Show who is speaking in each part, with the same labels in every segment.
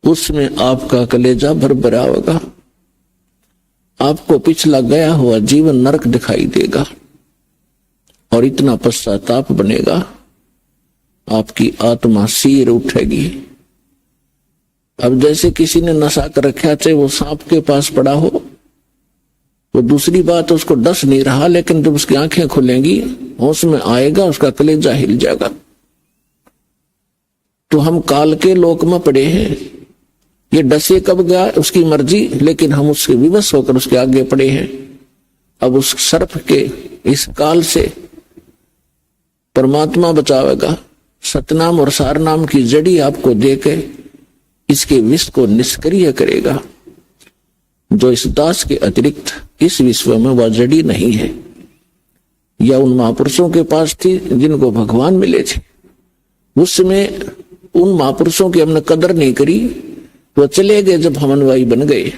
Speaker 1: उसमें आपका कलेजा भरभरा होगा। आपको पिछला गया हुआ जीवन नरक दिखाई देगा और इतना पश्चाताप बनेगा, आपकी आत्मा सिर उठेगी। अब जैसे किसी ने नशा कर रखा, चाहे वो सांप के पास पड़ा हो, वो दूसरी बात उसको डस नहीं रहा, लेकिन जब उसकी आंखें खुलेंगी, होश में आएगा, उसका कलेजा हिल जाएगा। तो हम काल के लोक में पड़े हैं, ये डसे कब गया उसकी मर्जी, लेकिन हम उसके विवश होकर उसके आगे पड़े हैं। अब उस सर्प के इस काल से परमात्मा बचावेगा। सतनाम और सारनाम की जड़ी आपको देके इसके विष को निष्क्रिय करेगा। जो इस दास के अतिरिक्त इस विश्व में वह जड़ी नहीं है, या उन महापुरुषों के पास थी जिनको भगवान मिले थे, उसमें उन महापुरुषों की हमने कदर नहीं करी। वो चले गए जब हम अनुयायी बन गए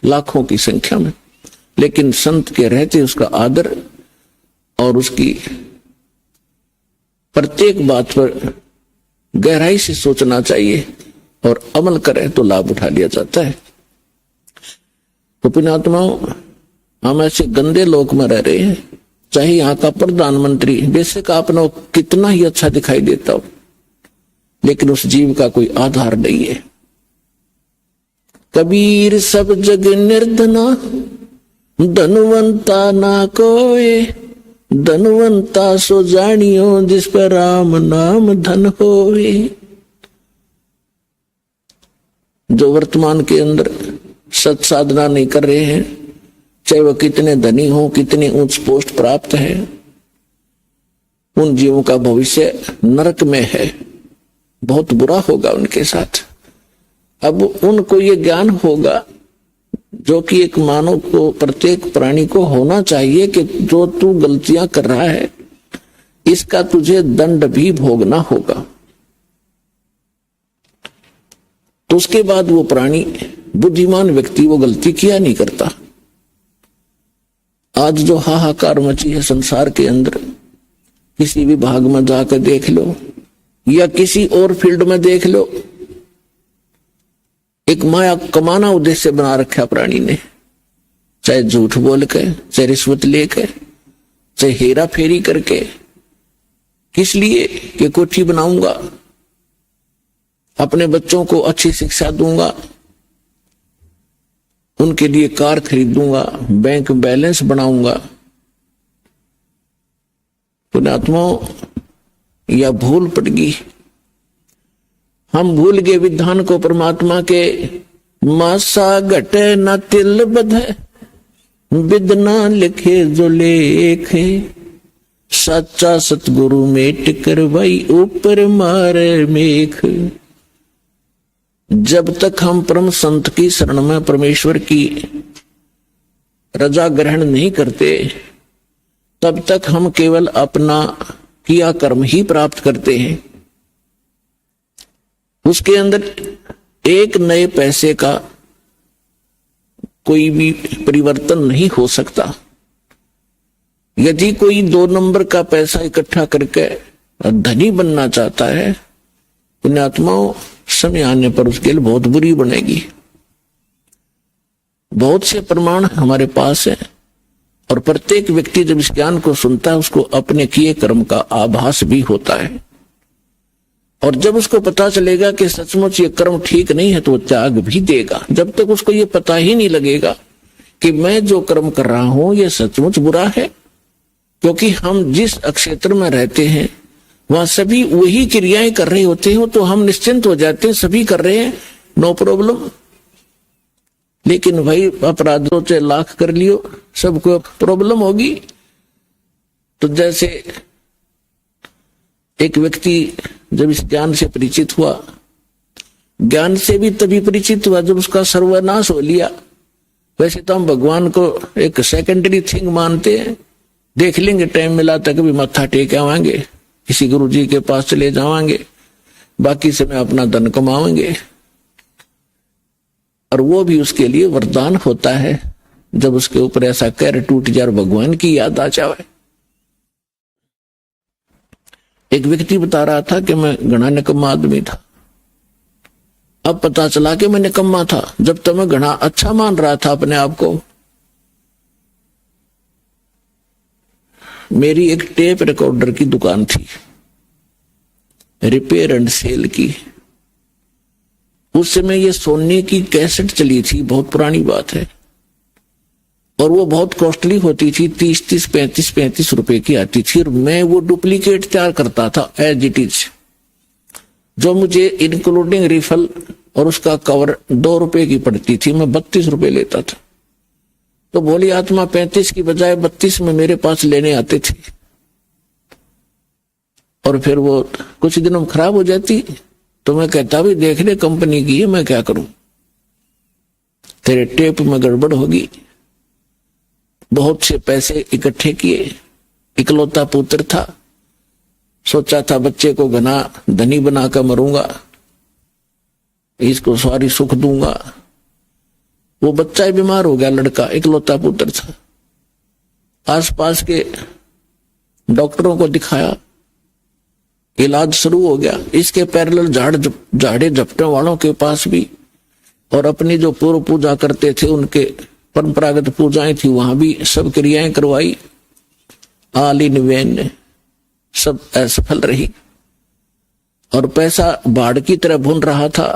Speaker 1: लाखों की संख्या में, लेकिन संत के रहते उसका आदर और उसकी प्रत्येक बात पर गहराई से सोचना चाहिए और अमल करें तो लाभ उठा लिया जाता है। तो पुण्यात्माओं, हम ऐसे गंदे लोक में रह रहे हैं, चाहे यहाँ का प्रधानमंत्री बेशक आपने कितना ही अच्छा दिखाई देता हो, लेकिन उस जीव का कोई आधार नहीं है। कबीर सब जग निर्धना, धनवंता ना कोय, धनवंता सो जानियो जिस पर राम नाम धन होवे। जो वर्तमान के अंदर सत साधना नहीं कर रहे हैं, चाहे वह कितने धनी हो, कितने उच्च पोस्ट प्राप्त है, उन जीवों का भविष्य नरक में है, बहुत बुरा होगा उनके साथ। अब उनको ये ज्ञान होगा जो कि एक मानव को, प्रत्येक प्राणी को होना चाहिए कि जो तू गलतियां कर रहा है इसका तुझे दंड भी भोगना होगा। तो उसके बाद वो प्राणी, बुद्धिमान व्यक्ति, वो गलती किया नहीं करता। आज जो हाहाकार मची है संसार के अंदर, किसी भी भाग में जाकर देख लो या किसी और फील्ड में देख लो, एक माया कमाना उद्देश्य बना रखा प्राणी ने, चाहे झूठ बोल के, चाहे रिश्वत लेके, चाहे हेरा फेरी करके। किस लिए? कि कोठी बनाऊंगा, अपने बच्चों को अच्छी शिक्षा दूंगा, उनके लिए कार खरीदूंगा, बैंक बैलेंस बनाऊंगा। पुण्यात्माओं, या भूल पड़ गई, हम भूल गए विधान को परमात्मा के। मासा घटे न तिल बधे, विदना लिखे जो लेखे, सच्चा सतगुरु मेट करवाई ऊपर मारे मेख। जब तक हम परम संत की शरण में परमेश्वर की रजा ग्रहण नहीं करते, तब तक हम केवल अपना किया कर्म ही प्राप्त करते हैं। उसके अंदर एक नए पैसे का कोई भी परिवर्तन नहीं हो सकता। यदि कोई 2 नंबर का पैसा इकट्ठा करके धनी बनना चाहता है, पुण्यात्माओं, समय आने पर उसके लिए बहुत बुरी बनेगी। बहुत से प्रमाण हमारे पास है, और प्रत्येक व्यक्ति जब इस ज्ञान को सुनता है उसको अपने किए कर्म का आभास भी होता है। और जब उसको पता चलेगा कि सचमुच ये कर्म ठीक नहीं है तो वो त्याग भी देगा। जब तक उसको ये पता ही नहीं लगेगा कि मैं जो कर्म कर रहा हूं ये सचमुच बुरा है, क्योंकि हम जिस क्षेत्र में रहते हैं वहां सभी वही क्रियाएं कर रहे होते हैं, तो हम निश्चिंत हो जाते हैं, सभी कर रहे हैं, नो प्रॉब्लम। लेकिन भाई अपराधों से लाख कर लियो, सबको प्रॉब्लम होगी। तो जैसे एक व्यक्ति जब इस ज्ञान से परिचित हुआ, ज्ञान से भी तभी परिचित हुआ जब उसका सर्वनाश हो लिया। वैसे तो हम भगवान को एक सेकेंडरी थिंग मानते हैं, देख लेंगे टाइम मिला तक भी मत्था टेक आवांगे, किसी गुरु जी के पास चले जावांगे, बाकी समय अपना धन कमाएंगे। और वो भी उसके लिए वरदान होता है जब उसके ऊपर ऐसा कहर टूट जाए, भगवान की याद आ जाए। एक व्यक्ति बता रहा था कि मैं घना निकम्मा आदमी था, अब पता चला कि मैं निकम्मा था, जब तक मैं घना अच्छा मान रहा था अपने आप को। मेरी एक टेप रिकॉर्डर की दुकान थी, रिपेयर एंड सेल की। उस समय ये सोने की कैसेट चली थी, बहुत पुरानी बात है, और वो बहुत कॉस्टली होती थी, 30-35 रुपए की आती थी, और मैं वो डुप्लीकेट तैयार करता था एज इट इज, जो मुझे इंक्लूडिंग रिफल और उसका कवर 2 रुपए की पड़ती थी, मैं 32 रुपए लेता था। तो भोली आत्मा 35 की बजाय 32 में मेरे पास लेने आते थे, और फिर वो कुछ दिनों में खराब हो जाती, तो मैं कहता भी देख ले कंपनी की है, मैं क्या करूं, तेरे टेप में गड़बड़ होगी। बहुत से पैसे इकट्ठे किए, इकलौता पुत्र था, सोचा था बच्चे को घना धनी बनाकर मरूंगा, इसको सारी सुख दूंगा। वो बच्चा ही बीमार हो गया, लड़का इकलौता पुत्र था। आसपास के डॉक्टरों को दिखाया, इलाज शुरू हो गया। इसके पैरेलल झाड़े झपटे वालों के पास भी, और अपनी जो पूर्व पूजा करते थे उनके परंपरागत पूजाएं थी, वहां भी सब क्रियाएं करवाई। ऑल इन वेन, सब असफल रही, और पैसा बाढ़ की तरह भुन रहा था।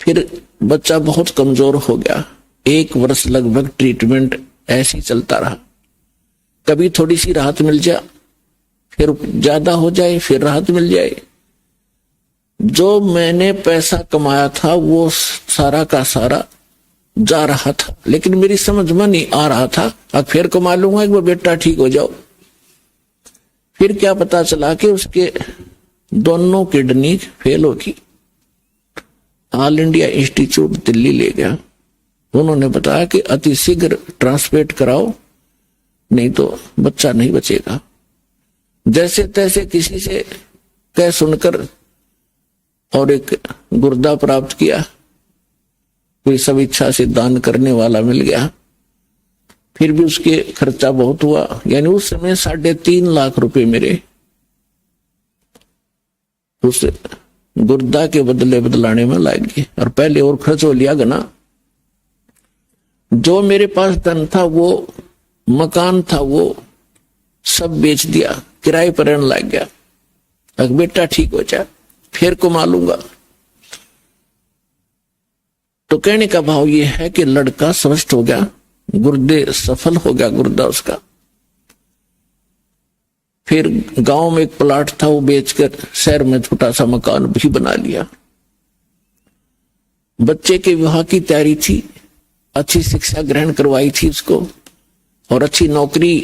Speaker 1: फिर बच्चा बहुत कमजोर हो गया। 1 वर्ष लगभग ट्रीटमेंट ऐसे ही चलता रहा। कभी थोड़ी सी राहत मिल जाए, फिर ज्यादा हो जाए, फिर राहत मिल जाए। जो मैंने पैसा कमाया था वो सारा का सारा जा रहा था, लेकिन मेरी समझ में नहीं आ रहा था, अब फिर कमा लूंगा एक बार, बेटा ठीक हो जाओ। फिर क्या पता चला कि उसके दोनों किडनी फेल होगी। ऑल इंडिया इंस्टीट्यूट दिल्ली ले गया। उन्होंने बताया कि अति शीघ्र ट्रांसप्लांट कराओ, नहीं तो बच्चा नहीं बचेगा। जैसे तैसे किसी से कह सुनकर और एक गुर्दा प्राप्त किया, कोई सब इच्छा से दान करने वाला मिल गया। फिर भी उसके खर्चा बहुत हुआ, यानी उस समय 3.5 लाख रुपए मेरे उस गुर्दा के बदले बदलाने में लग गए, और पहले और खर्च हो लिया गना। जो मेरे पास धन था, वो मकान था, वो सब बेच दिया, किराए पर रहने लग गया। अब बेटा ठीक हो जाए, फिर कमा लूंगा। तो कहने का भाव ये है कि लड़का स्वस्थ हो गया, गुर्दे सफल हो गया गुर्दा उसका। फिर गांव में एक प्लाट था, वो बेचकर शहर में छोटा सा मकान भी बना लिया। बच्चे के विवाह की तैयारी थी, अच्छी शिक्षा ग्रहण करवाई थी उसको, और अच्छी नौकरी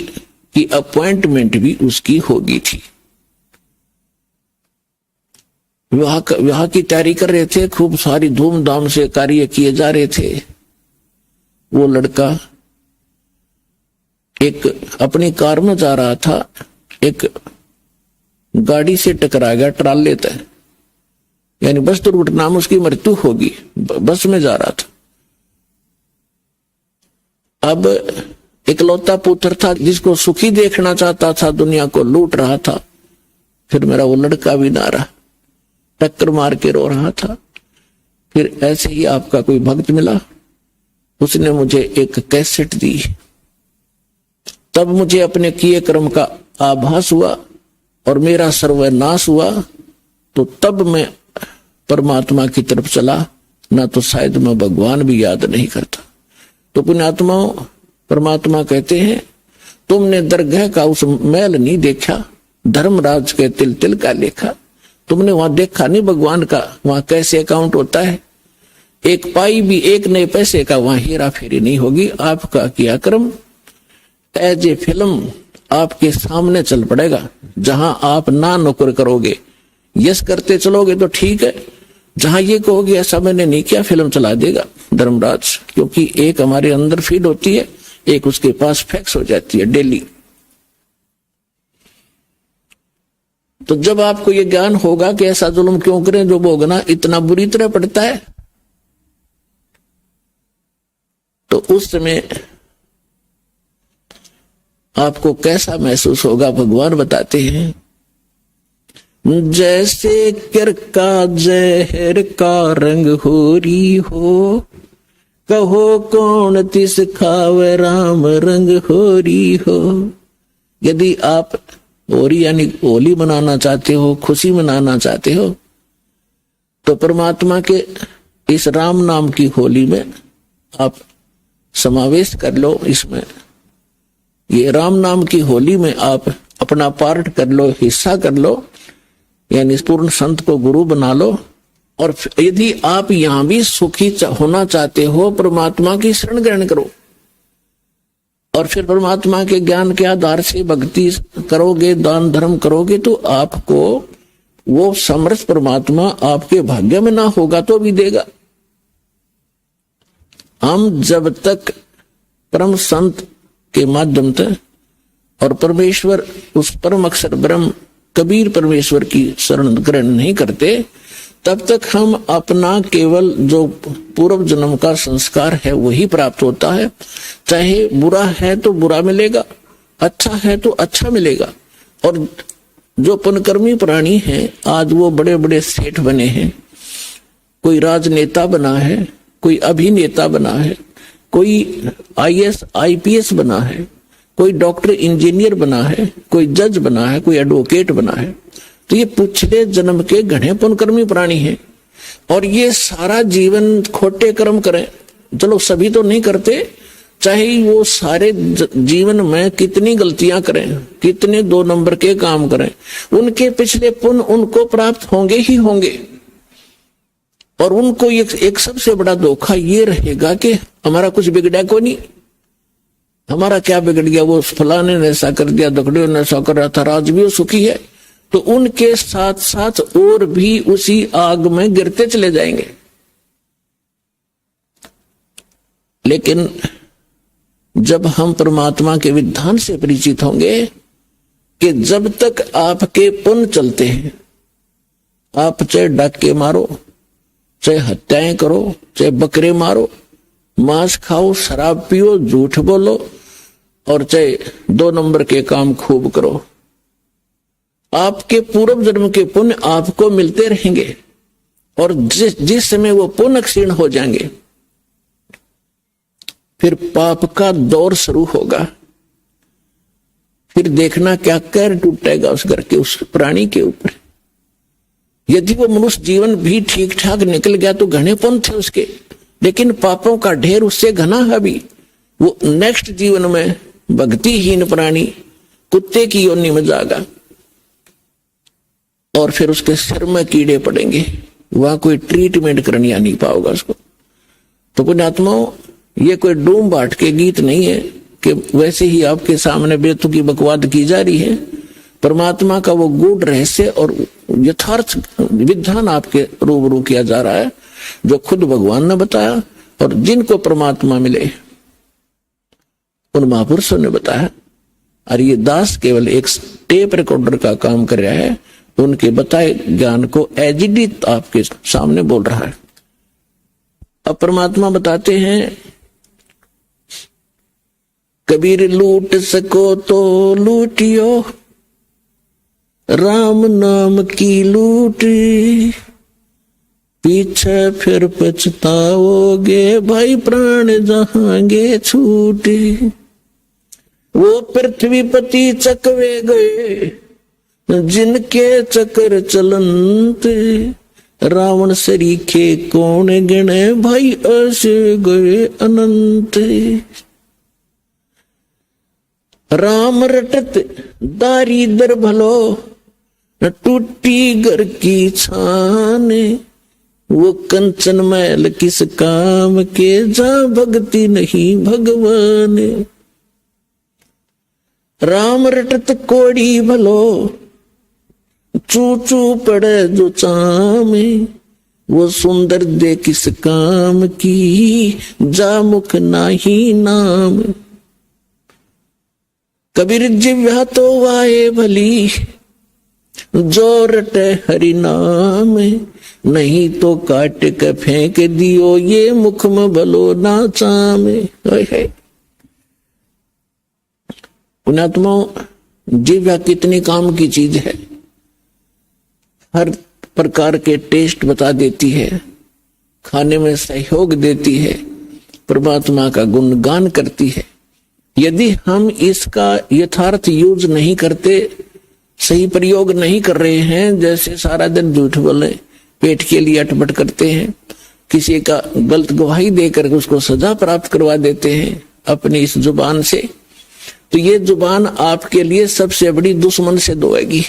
Speaker 1: की अपॉइंटमेंट भी उसकी होगी थी। विवाह की तैयारी कर रहे थे, खूब सारी धूमधाम से कार्य किए जा रहे थे। वो लड़का एक अपनी कार में जा रहा था, एक गाड़ी से टकरा गया, ट्राले तक, यानी बस दुर्घटना में उसकी मृत्यु होगी। बस में जा रहा था। अब इकलौता पुत्र था, जिसको सुखी देखना चाहता था, दुनिया को लूट रहा था। फिर मेरा वो लड़का भी ना रहा, टक्कर मार के रो रहा था। फिर ऐसे ही आपका कोई भक्त मिला, उसने मुझे एक कैसेट दी। तब मुझे अपने किए कर्म का आभास हुआ और मेरा सर्वनाश हुआ। तो तब मैं परमात्मा की तरफ चला, ना तो शायद मैं भगवान भी याद नहीं करता। तो पुण्यात्माओं, परमात्मा कहते हैं, तुमने दरगाह का उस मैल नहीं देखा, धर्मराज के तिल तिल का लेखा। तुमने वहां देखा नहीं भगवान का, वहां कैसे अकाउंट होता है। एक पाई भी, एक नए पैसे का वहां हेरा फेरी नहीं होगी। आपका किया कर्म एज ए फिल्म आपके सामने चल पड़ेगा। जहां आप ना नौकर करोगे, यस करते चलोगे तो ठीक है। जहां ये कहोगे ऐसा मैंने नहीं किया, फिल्म चला देगा धर्मराज। क्योंकि एक हमारे अंदर फीड होती है, एक उसके पास फैक्स हो जाती है डेली। तो जब आपको ये ज्ञान होगा कि ऐसा जुल्म क्यों करें, जो भोगना इतना बुरी तरह पड़ता है, तो उस समय आपको कैसा महसूस होगा, भगवान बताते हैं। जैसे कर का जहर का रंग होरी हो, कहो कौन तिस खावे राम रंग होरी हो। यदि आप होली यानी होली मनाना चाहते हो, खुशी मनाना चाहते हो, तो परमात्मा के इस राम नाम की होली में आप समावेश कर लो। इसमें ये राम नाम की होली में आप अपना पार्ट कर लो, हिस्सा कर लो, यानी पूर्ण संत को गुरु बना लो। और यदि आप यहां भी सुखी होना चाहते हो, परमात्मा की शरण ग्रहण करो और फिर परमात्मा के ज्ञान के आधार से भक्ति करोगे, दान धर्म करोगे, तो आपको वो समर्थ परमात्मा आपके भाग्य में ना होगा तो भी देगा। हम जब तक परम संत के माध्यम से और परमेश्वर उस परम अक्षर ब्रह्म कबीर परमेश्वर की शरण ग्रहण नहीं करते, तब तक हम अपना केवल जो पूर्व जन्म का संस्कार है वही प्राप्त होता है। चाहे बुरा है तो बुरा मिलेगा, अच्छा है तो अच्छा मिलेगा। और जो पुण्यकर्मी प्राणी हैं, आज वो बड़े बड़े सेठ बने हैं, कोई राजनेता बना है, कोई अभिनेता बना है, कोई आईएएस आईपीएस बना है, कोई डॉक्टर इंजीनियर बना है, कोई जज बना है, कोई एडवोकेट बना है, तो ये पिछले जन्म के घने पुण्यकर्मी प्राणी हैं। और ये सारा जीवन खोटे कर्म करें, चलो सभी तो नहीं करते, चाहे वो सारे जीवन में कितनी गलतियां करें, कितने 2 नंबर के काम करें, उनके पिछले पुण्य उनको प्राप्त होंगे ही होंगे। और उनको एक सबसे बड़ा धोखा ये रहेगा कि हमारा कुछ बिगड़ा को नहीं, हमारा क्या बिगड़ गया, वो फलाने ने ऐसा कर दिया, दकड़ियों ने ऐसा कर रहा था, आज भी वो सुखी है। तो उनके साथ साथ और भी उसी आग में गिरते चले जाएंगे। लेकिन जब हम परमात्मा के विधान से परिचित होंगे कि जब तक आपके पुण्य चलते हैं, आप चाहे डाके मारो, चाहे हत्याएं करो, चाहे बकरे मारो, मांस खाओ, शराब पियो, झूठ बोलो, और चाहे 2 नंबर के काम खूब करो, आपके पूर्व जन्म के पुण्य आपको मिलते रहेंगे। और जिस समय वो पुण्य क्षीण हो जाएंगे, फिर पाप का दौर शुरू होगा। फिर देखना क्या कहर टूटेगा उस घर के, उस प्राणी के ऊपर। यदि वो मनुष्य जीवन भी ठीक ठाक निकल गया तो घने पुण्य थे उसके, लेकिन पापों का ढेर उससे घना है भी। वो नेक्स्ट जीवन में भक्तिहीन प्राणी कुत्ते की योनि में जाएगा और फिर उसके सिर में कीड़े पड़ेंगे, वहां कोई ट्रीटमेंट करनी नहीं पाओगा उसको। तो पुण्यात्माओं, ये कोई डूम बाट के गीत नहीं है कि वैसे ही आपके सामने बेतुकी बकवाद की जा रही है। परमात्मा का वो गूढ़ रहस्य और यथार्थ विधान आपके रूबरू किया जा रहा है, जो खुद भगवान ने बताया और जिनको परमात्मा मिले उन महापुरुषों ने बताया। और ये दास केवल एक टेप रिकॉर्डर का काम कर रहा है, उनके बताए ज्ञान को एजिडी आपके सामने बोल रहा है। अब परमात्मा बताते हैं, कबीर लूट सको तो लूटियो, राम नाम की लूट, पीछे फिर पछताओगे, भाई प्राण जहांगे छूट। वो पृथ्वीपति चकवे गए, जिनके चक्र चलंत, रावण सरीखे कौन गिने, भाई ऐसे गए अनंत। राम रटत दारिद्र भलो, टूटी घर की छान, वो कंचन मैल किस काम के, जा भक्ति नहीं भगवान। राम रटत कोड़ी भलो, चू चू पड़े जो चामे, वो सुंदर दे किस काम की, जा मुख नाही नाम। कबीर जिव्या तो वाए भली, जो रटे हरि नाम, नहीं तो काट के फेंक दियो, ये मुख में भलो ना चामे। पुण्यात्माओं, जिव्या कितनी काम की चीज है। हर प्रकार के टेस्ट बता देती है, खाने में सहयोग देती है, परमात्मा का गुणगान करती है। यदि हम इसका यथार्थ यूज नहीं करते, सही प्रयोग नहीं कर रहे हैं, जैसे सारा दिन झूठ बोले, पेट के लिए अटपट करते हैं, किसी का गलत गवाही देकर उसको सजा प्राप्त करवा देते हैं अपनी इस जुबान से, तो ये जुबान आपके लिए सबसे बड़ी दुश्मन से दोएगी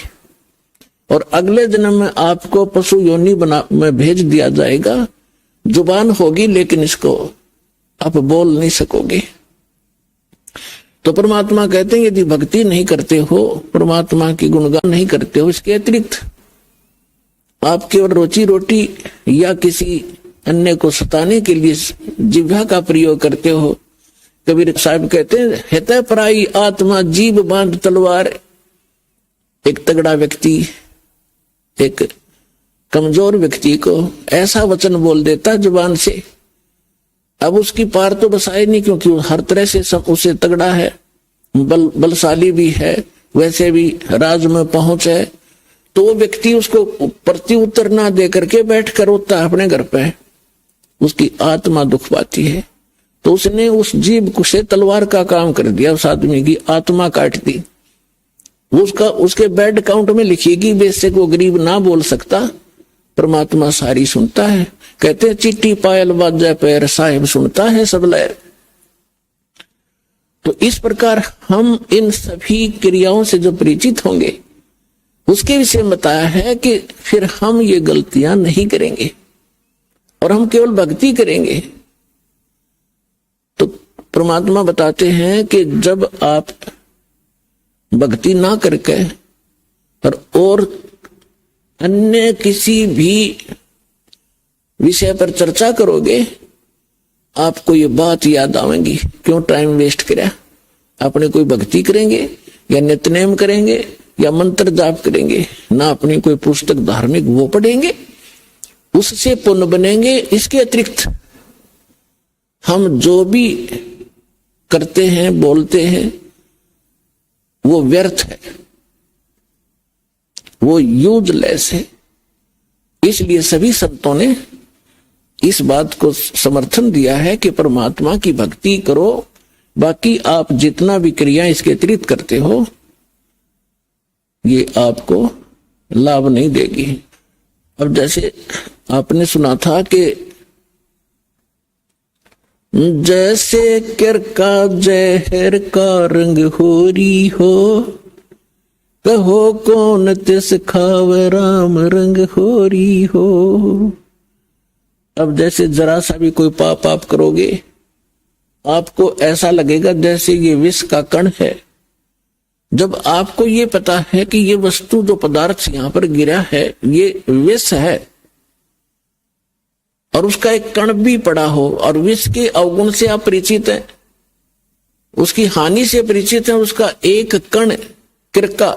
Speaker 1: और अगले जन्म में आपको पशु योनि में भेज दिया जाएगा। जुबान होगी लेकिन इसको आप बोल नहीं सकोगे। तो परमात्मा कहते हैं यदि भक्ति नहीं करते हो, परमात्मा की गुणगान नहीं करते हो, इसके अतिरिक्त आप केवल रोजी रोटी या किसी अन्य को सताने के लिए जिह्वा का प्रयोग करते हो। कबीर साहब कहते हैं हितै पराई आत्मा जीभ बांध तलवार। एक तगड़ा व्यक्ति एक कमजोर व्यक्ति को ऐसा वचन बोल देता जुबान से, अब उसकी पार तो बसाए नहीं, क्योंकि हर तरह से सब उसे तगड़ा है, बलशाली भी है, वैसे भी राज में पहुंच है, तो वो व्यक्ति उसको प्रति उत्तर ना दे करके बैठ कर रोता है अपने घर पे, उसकी आत्मा दुख पाती है। तो उसने उस जीभ से तलवार का काम कर दिया, उस आदमी की आत्मा काट दी। उसका उसके बैड काउंट में लिखिएगी, बेशक वो गरीब ना बोल सकता, परमात्मा सारी सुनता है। कहते हैं चिट्ठी पायल बाजा पैर साहिब सुनता है सब लहर। तो इस प्रकार हम इन सभी क्रियाओं से जो परिचित होंगे उसके विषय में बताया है कि फिर हम ये गलतियां नहीं करेंगे और हम केवल भक्ति करेंगे। तो परमात्मा बताते हैं कि जब आप भक्ति ना करके और अन्य किसी भी विषय पर चर्चा करोगे, आपको ये बात याद आवेगी, क्यों टाइम वेस्ट करा। अपने कोई भक्ति करेंगे या नित्यनेम करेंगे या मंत्र जाप करेंगे, ना अपनी कोई पुस्तक धार्मिक वो पढ़ेंगे, उससे पुण्य बनेंगे। इसके अतिरिक्त हम जो भी करते हैं बोलते हैं वो व्यर्थ है, वो यूजलेस है। इसलिए सभी संतों ने इस बात को समर्थन दिया है कि परमात्मा की भक्ति करो, बाकी आप जितना भी क्रिया इसके अतिरिक्त करते हो ये आपको लाभ नहीं देगी। अब जैसे आपने सुना था कि जैसे किर का जहर का रंग होरी हो, कहो कौन तिस खाव राम रंग होरी हो। अब जैसे जरा सा भी कोई पाप आप करोगे, आपको ऐसा लगेगा जैसे ये विष का कण है। जब आपको ये पता है कि ये वस्तु जो पदार्थ यहां पर गिरा है ये विष है और उसका एक कण भी पड़ा हो और विष के अवगुण से आप परिचित हैं, उसकी हानि से परिचित हैं, उसका एक कण किरका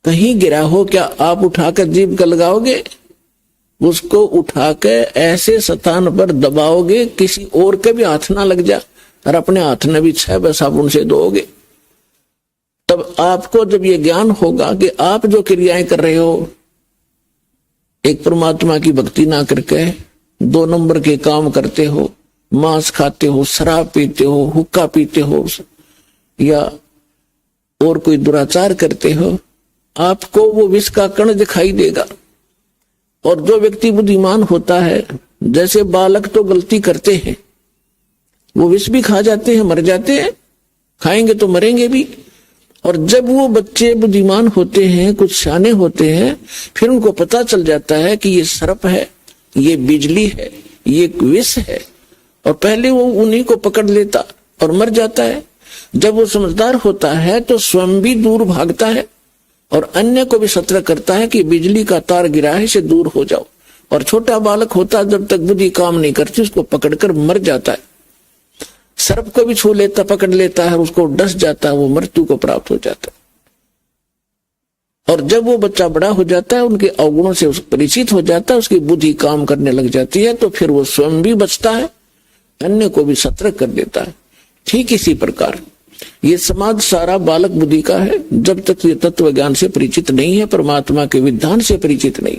Speaker 1: कहीं गिरा हो, क्या आप उठाकर जीभ का लगाओगे? उसको उठाकर ऐसे स्थान पर दबाओगे किसी और के भी हाथ ना लग जा, और अपने हाथ में भी 6 साबुन से धोओगे। तब आपको जब ये ज्ञान होगा कि आप जो क्रियाएं कर रहे हो, एक परमात्मा की भक्ति ना करके 2 नंबर के काम करते हो, मांस खाते हो, शराब पीते हो, हुक्का पीते हो या और कोई दुराचार करते हो, आपको वो विष का कण दिखाई देगा। और जो व्यक्ति बुद्धिमान होता है, जैसे बालक तो गलती करते हैं, वो विष भी खा जाते हैं, मर जाते हैं, खाएंगे तो मरेंगे भी। और जब वो बच्चे बुद्धिमान होते हैं, कुछ सियाने होते हैं, फिर उनको पता चल जाता है कि ये सर्प है, ये बिजली है, ये विष है, और पहले वो उन्हीं को पकड़ लेता और मर जाता है। जब वो समझदार होता है तो स्वयं भी दूर भागता है और अन्य को भी सतर्क करता है कि बिजली का तार गिरा है, से दूर हो जाओ। और छोटा बालक होता है, जब तक बुद्धि काम नहीं करती उसको पकड़कर मर जाता है। सर्प को भी छू लेता, पकड़ लेता है, उसको डस जाता है, वो मृत्यु को प्राप्त हो जाता है। और जब वो बच्चा बड़ा हो जाता है, उनके अवगुणों से परिचित हो जाता है, उसकी बुद्धि काम करने लग जाती है, तो फिर वो स्वयं भी बचता है, अन्य को भी सतर्क कर देता है। ठीक इसी प्रकार ये समाज सारा बालक बुद्धि का है। जब तक ये तत्व ज्ञान से परिचित नहीं है, परमात्मा के विधान से परिचित नहीं,